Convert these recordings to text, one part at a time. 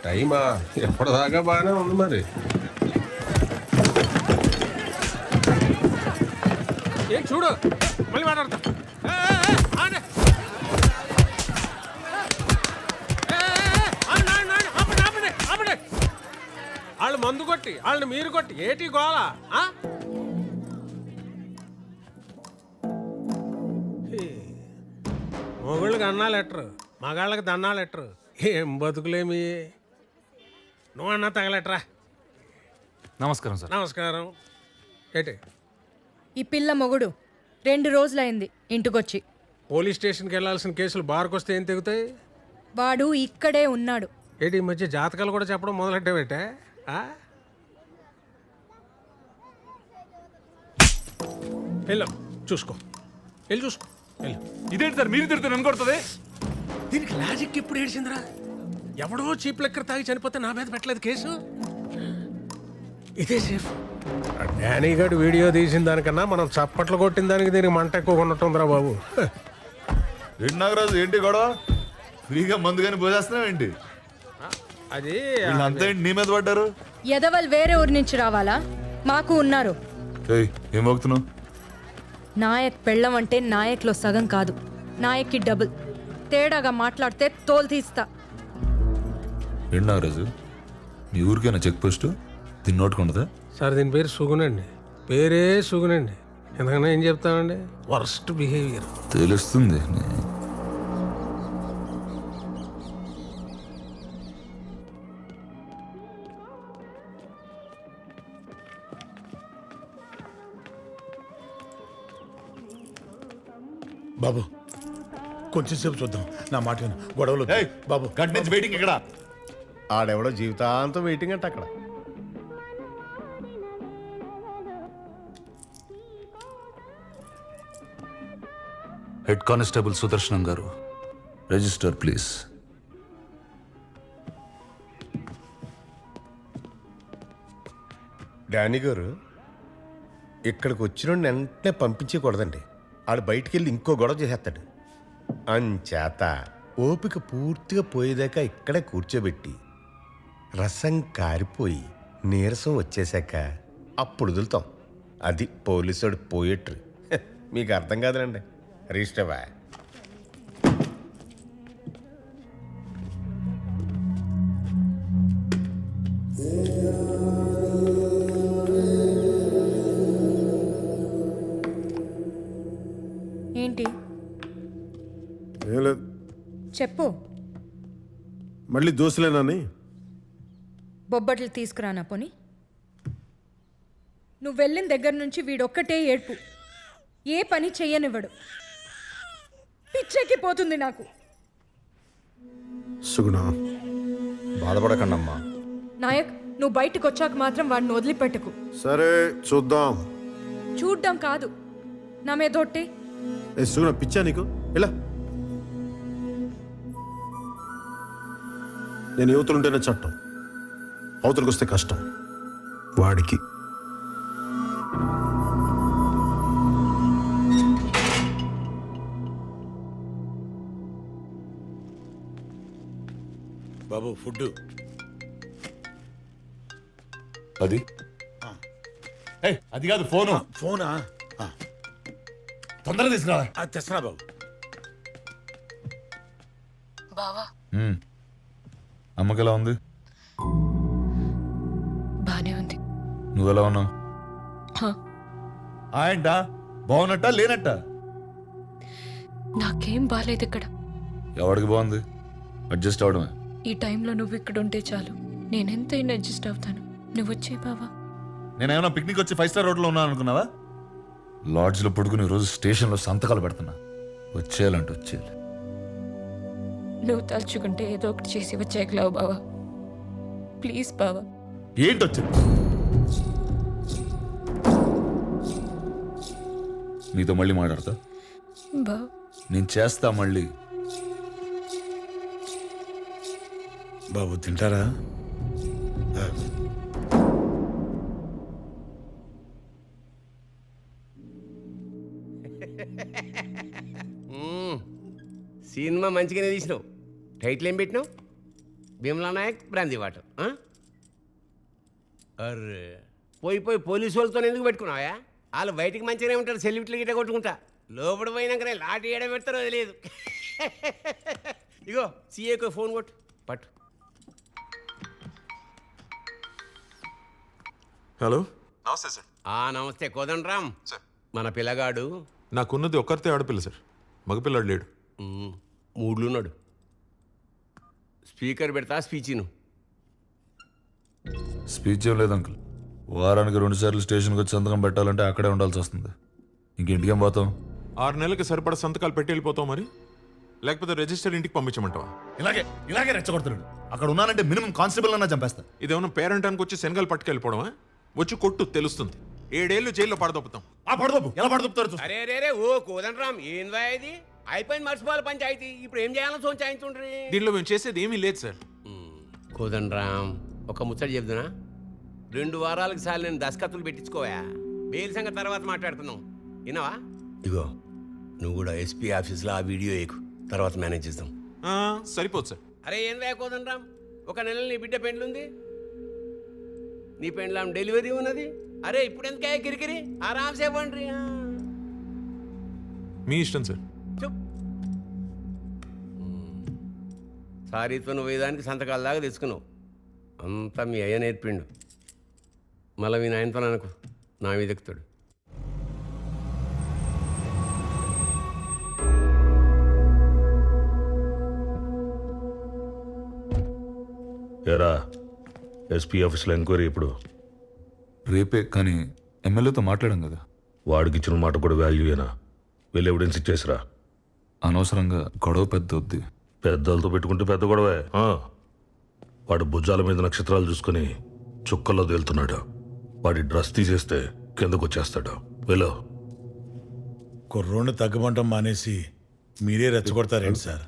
టైమా ఎప్పటిదాకా బాగానే ఉంది మరి. ఏం చూడు మళ్ళీ మాట్లాడతా. వాళ్ళు మందు కొట్టి వాళ్ళని మీరు కొట్టి ఏటి గోళ. మొగుళ్ళకి అన్నాలు ఎట్టరు, మగాళ్ళకి దన్నాలు ఎట్టరు. ఏం బతుకులేమి. నువ్వు అన్నా తగలెట్రా. నమస్కారం సార్. నమస్కారం. ఏటి ఈ పిల్ల మొగుడు 2 రోజులైంది ఇంటికొచ్చి. పోలీస్ స్టేషన్కి వెళ్ళాల్సిన కేసులు బార్కు వస్తే ఏం తెగుతాయి? వాడు ఇక్కడే ఉన్నాడు. ఏంటి ఈ మధ్య జాతకాలు కూడా చెప్పడం మొదలెట్టావేటే? వెళ్ళు చూసుకో, వెళ్ళి చూసుకో వెళ్ళు. ఇదేంటి సార్ మీరు తిరుగుతారు నన్ను కొడుతుంది? దీనికి లాజిక్ ఎప్పుడు ఏడ్చిందిరా? ఎవడో చీప్ లెక్కర్ తాగి చనిపోతే నా మీద పెట్టలేదు కేసు. ఇదే సేఫ్. డానీ గడు వీడియో తీసిన దానికన్నా మనం చప్పట్లు కొట్టిన దానికి దీనికి మంట ఎక్కువ ఉన్నట్టుందిరా బాబు. ఏంటి నాగరాజు, ఏంటి గొడవ? ఫ్రీగా మందు కానీ పోసేస్తున్నావు ఏంటి? అది అంతా ఏంటి నీ మీద పడ్డారు? ఎదవల్ వేరే ఊరి నుంచి రావాలా? మాకు ఉన్నారు. ఏం మోగుతున్నావు? నాయక్ పెళ్ళం అంటే నాయక్లో సగం కాదు, నాయక్కి డబుల్. తేడాగా మాట్లాడితే తోలు తీస్తా. ఏంటి నాగరాజు, మీ ఊరికైనా చెక్ పోస్ట్ దీన్ని నోటుకుండదా? సార్ దీని పేరు సుగునండి. పేరే సుగునండి. ఎందుకన్నా ఏం చెప్తామండి, వర్స్ట్ బిహేవియర్. తెలుస్తుంది. బాబు కొంచెం సేపు చూద్దాం, నా మాట విను. గొడవలు బాబు. గంట నుంచి వెయిటింగ్ ఇక్కడ. ఆడెవడో జీవితాంతం వెయిటింగ్ అంటే అక్కడ. హెడ్ కానిస్టేబుల్ సుదర్శనం గారు, రిజిస్టర్ ప్లీజ్. డానీ గారు, ఇక్కడికి వచ్చిన వెంటనే పంపించకూడదండి. ఆడు బయటికి వెళ్ళి ఇంకో గొడవ చేసేస్తాడు. అంచేత ఓపిక పూర్తిగా పోయేదాకా ఇక్కడే కూర్చోబెట్టి రసం కారిపోయి నీరసం వచ్చేసాక అప్పుడు వదులుతాం. అది పోలీసుడు పోయేట్రు. మీకు అర్థం కాదులండి. రిజిస్టర్వా? ఏంటి ఏం లేదు, చెప్పు. మళ్ళీ దోశలేనని. బొబ్బట్లు తీసుకురానా పోని? నువ్వు వెళ్ళిన దగ్గర నుంచి వీడొక్కటే ఏడ్పు. ఏ పని చెయ్యనివ్వడు. పిచ్చెక్కిపోతుంది నాకు. సుగుణ, బాధపడకండమ్మా. నాయక్, నువ్వు బయటకు వచ్చాక మాత్రం వాడిని వదిలిపెట్టకు. సరే చూద్దాం. చూడ్డం కాదు, నా మీద ఒట్టి. ఏ సుగుణ, పిచ్చా నీకు? ఇలా నేను యువతలుంటేనే చట్టం, అవతలకు వస్తే కష్టం. వాడికి బాబు ఫుడ్. అది అది కాదు, ఫోను. ఫోనా? తొందరగా తీసుకురా. తెస్తున్నా బాబు. బావా, అమ్మకి ఎలా ఉంది? బానే ఉంది. నువ్వెలా ఉన్నావు? ఏంటా బాగున్నట్ట లేనట్ట? నాకేం బాలేదు ఇక్కడ. ఎవడికి బాగుంది? అడ్జస్ట్ అవడమే. ఈ టైంలో నువ్వు ఇక్కడ ఉంటే చాలు, నేనెంతైనా అడ్జస్ట్ అవుతాను. నువ్వు వచ్చే బావా. నేనేమన్నా పిక్నిక్ వచ్చి 5 స్టార్ హోటల్లో ఉన్నాను అనుకున్నావా? లాడ్జ్లో పడుకుని రోజు స్టేషన్లో సంతకాలు పెడుతున్నా. వచ్చేయాలంటే వచ్చేయాలి. నువ్వు తలుచుకుంటే ఏదో ఒకటి చేసి వచ్చేయగలవు బావా. ప్లీజ్ బావా. ఏంటి వచ్చింది? నీతో మళ్ళీ మాట్లాడతా. బావా, నేను చేస్తా మళ్ళీ. బాబు తింటారా? సినిమా మంచిగానే తీసినావు. టైటిల్ ఏం పెట్టినావు? Bheemla Nayak brandy water. అర్రే పోయి పోలీసు వాళ్ళతో ఎందుకు పెట్టుకున్నావా? వాళ్ళు బయటికి మంచిగానే ఉంటారు, సెల్లిట్లు గిట్ట కొట్టుకుంటా. లోపల పోయినాకనే లాఠీ ఏడ పెడతారో తెలియదు. ఇగో సీఏకు ఫోన్ కొట్టు పట్టు. హలో. నమస్తే సార్. నమస్తే కోదండరామ్. సార్. మన పిల్లగాడు నాకున్నది ఒక్కరితే ఆడపిల్ల సార్, మగపిల్లాడు లేడు. మూడ్లున్నాడు. స్పీకర్ పెడతా స్పీచిను. స్పీచ్ ఏం లేదు అంకుల్. వారానికి 2 సార్లు స్టేషన్కి వచ్చి సంతకం పెట్టాలంటే అక్కడే ఉండాల్సి వస్తుంది. ఇంకేం పోతాం? 6 నెలలకి సరిపడా సంతకాలు పెట్టి వెళ్ళిపోతాం మరి, లేకపోతే రిజిస్టర్ ఇంటికి పంపించమంటావా? ఇలాగే రెచ్చగొడుతున్నాడు. అక్కడ ఉన్నానంటే మినిమం కానిస్టేబుల్ అన్నా చంపేస్తా. ఇదేమన్నా పేరెంటానికి వచ్చి శనగలు పట్టుకెళ్ళిపోవడమా? వచ్చి కొట్టు తెలుస్తుంది. 7 ఏళ్ళు జైల్లో పడదొప్పుతాం. పడదొప్పు ఎలా పడదొప్పుతారు? అరే అరే అరే ఓ కోదండరామ్ ఏందా ఇది? అయిపోయింది మర్చిపోవాలి పంచాయతీ. ఇప్పుడు ఏం చేయాలో సోంచాయించుండ్రి. దీనిలో మేము చేసేది ఏమీ లేదు సార్. కోదండరామ్ ఒక ముచ్చట చెప్తున్నా. 2 వారాలకు సార్లు నేను దస్కత్తులు పెట్టించుకోవా. బెయిల్ సంగతి తర్వాత మాట్లాడుకుందాం. విన్నావా? ఇగో నువ్వు కూడా ఎస్పీ ఆఫీస్లో ఆ వీడియో ఎక్కు, తర్వాత మేనేజ్ చేద్దాం. సరిపోదు సార్. అరే ఏం కోదండరామ్, ఒక నెల నీ బిడ్డ పెండ్లుంది, నీ పెండ్లాం డెలివరీ ఉన్నది. అరే ఇప్పుడు ఎందుకే కిరికిరి? ఆరామ్సే పండ్రి. మీ ఇష్టం సార్. సారీతో నువ్వు వేదానికి సంతకాల దాకా తెచ్చుకున్నావు. అంతా మీ అయ్య నేర్పిండు. మళ్ళీ మీ నాయనతో అనుకో నా మీద ఎక్కుతాడు. ఎరా ఎస్పీ ఆఫీస్లో ఎంక్వైరీ ఇప్పుడు రేపే, కానీ ఎమ్మెల్యేతో మాట్లాడాం కదా. వాడికి ఇచ్చిన మాట కూడా వాల్యూయేనా? వెళ్ళి ఎవిడెన్స్ ఇచ్చేసిరా. అనవసరంగా గొడవ పెద్ద వద్ది. పెద్దలతో పెట్టుకుంటే పెద్ద గొడవే. వాడు భుజాల మీద నక్షత్రాలు చూసుకుని చుక్కల్లో తేలుతున్నాడు. వాడి డ్రెస్ తీసేస్తే కిందకు వచ్చేస్తాడు. వెళ్ళు. కుర్రోడ్ని తగ్గమంటం మానేసి మీరే రెచ్చగొడతారేంటి సార్?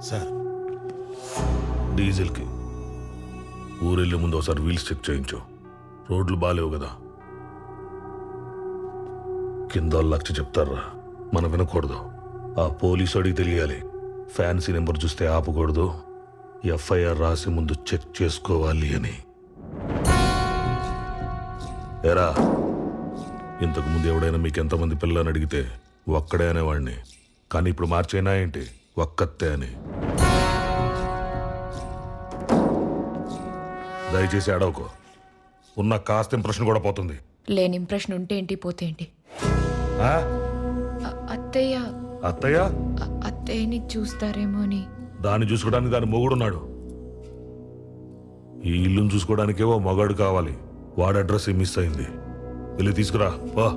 సార్ డీజిల్కి ఊరెళ్ళే ముందు ఒకసారి వీల్స్ చెక్ చేయించు. రోడ్లు బాగాలేవు కదా. కింద లక్ష చెప్తారా, మనం వినకూడదు. ఆ పోలీసు అడిగి తెలియాలి. ఫ్యాన్సీ నెంబర్ చూస్తే ఆపకూడదు. ఎఫ్ఐఆర్ రాసి ముందు చెక్ చేసుకోవాలి అని. ఎరా ఇంతకు ముందు ఎవడైనా మీకు ఎంతమంది పిల్లలని అడిగితే ఒక్కడే అనేవాడిని, కానీ ఇప్పుడు మార్చైనా ఏంటి ఒక్కతే అని. దయచేసి అడవకు. ఉన్న కాస్త ఇంప్రెషన్ కూడా పోతుంది. లేని ఇంప్రెషన్ ఉంటే ఏంటి, పోతే ఏంటి? అత్తయ్య అత్తయ్య అత్తయ్యని చూస్తారేమో అని. దాన్ని చూసుకోవడానికి దాని మొగుడున్నాడు. ఈ ఇల్లును చూసుకోవడానికేవో మగాడు కావాలి. వాడి అడ్రస్ మిస్ అయింది. వెళ్ళి తీసుకురా. వా.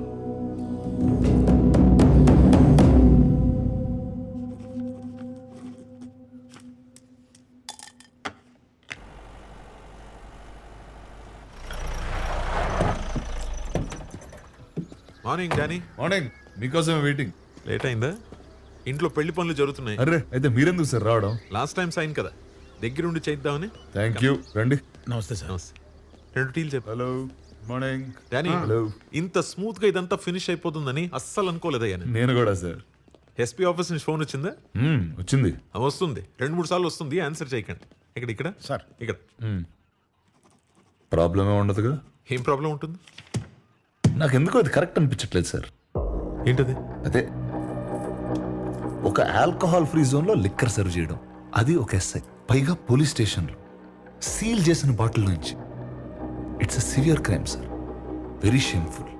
Morning Danny. మార్నింగ్. మీకోసమే వెయిటింగ్. లేట్ అయిందా? ఇంట్లో పెళ్లి పనులు జరుగుతున్నాయి. అరే అయితే మీరెందుకు సార్ రావడం? లాస్ట్ టైం సైన్ కదా, దగ్గరుండి చేద్దామని. Thank you. రండి. నమస్తే సార్. నమస్తే. 2 టీలు చెప్పు. హలో. మార్నింగ్. Danny, hello. ఇంత స్మూత్ గా ఇదంతా ఫినిష్ అయిపోతుందని అస్సలు అనుకోలేదయ్యా నేను. నేను కూడా సార్. ఎస్పీ ఆఫీస్ నుంచి ఫోన్ వచ్చిందా? వచ్చింది. వస్తుంది, 2-3 సార్లు వస్తుంది. ఆన్సర్ చేయకండి. ఇక్కడ సార్. ఇక్కడ ప్రాబ్లం ఏమి ఉండదుగా. ఏం ప్రాబ్లం ఉంటుంది? నాకు ఎందుకో అది కరెక్ట్ అనిపించట్లేదు సార్. ఏంటది? అదే ఒక ఆల్కహాల్ ఫ్రీ జోన్లో లిక్కర్ సర్వ్ చేయడం, అది ఒక ఎస్ఐ, పైగా పోలీస్ స్టేషన్లో సీల్ చేసిన బాటిల్ నుంచి. It's a severe crime sir. Very shameful.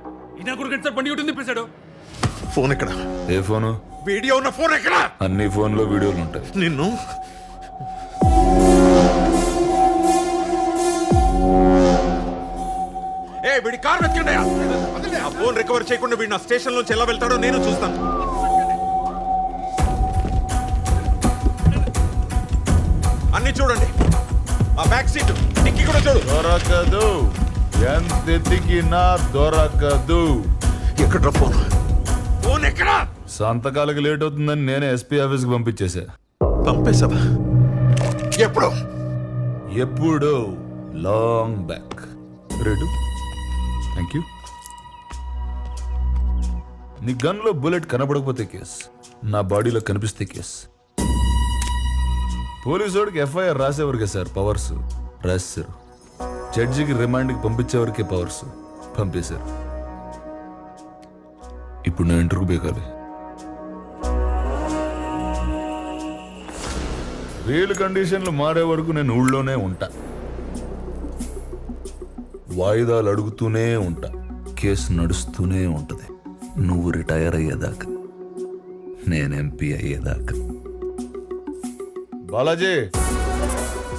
Phone ఎక్కడ? ఏ ఫోను? వీడియో ఉన్న ఫోన్ ఎక్కడ? అన్ని ఫోన్లో వీడియోలు ఉంటాయి. నిన్ను వీడి కార్ వెతకండి. ఆ ఫోన్ రికవర్ చేయకుండా వీడు నా స్టేషన్ నుంచి ఎలా వెళ్తాడో నేను చూస్తాను. అన్ని చూడండి. ఆ బ్యాక్ సీట్ డిక్కీ కూడా చూడు. దొరకదు. ఎంత ఎతికినా దొరకదు. ఎక్కడ ఫోన్? ఫోన్ ఎక్కడ? సంతకాలకి లేట్ అవుతుందని నేనే ఎస్పీ ఆఫీస్కి పంపించేశా. పంపేశావా? ఎప్పుడు? ఎప్పుడు? Long back. Red thank you. నీ గన్లో బుల్లెట్ కనబడకపోతే కేస్, నా బాడీలో కనిపిస్తే కేస్. పోలీసోడికి ఎఫ్ఐఆర్ రాసేవరకే సార్ పవర్స్, రాశారు. జడ్జికి రిమాండ్కి పంపించేవరకే పవర్స్, పంపేశారు. ఇప్పుడు నేను ఇంటర్వ్యూ బేకాలి. రియల్ కండిషన్లు మారే వరకు నేను ఊళ్ళోనే ఉంటా, వాయిదాలు అడుగుతూనే ఉంటా, కేసు నడుస్తూనే ఉంటది. నువ్వు రిటైర్ అయ్యేదాకా, నేను ఎంపీ అయ్యేదాకా. బాలాజీ,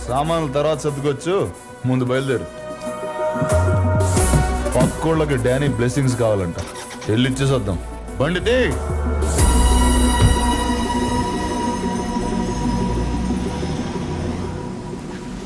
సామాన్లు తర్వాత సర్దుకొచ్చు, ముందు బయలుదేరు. పక్కోళ్ళకి డానీ బ్లెస్సింగ్స్ కావాలంట, వెళ్ళిచ్చేసొద్దాం. బండి తీ.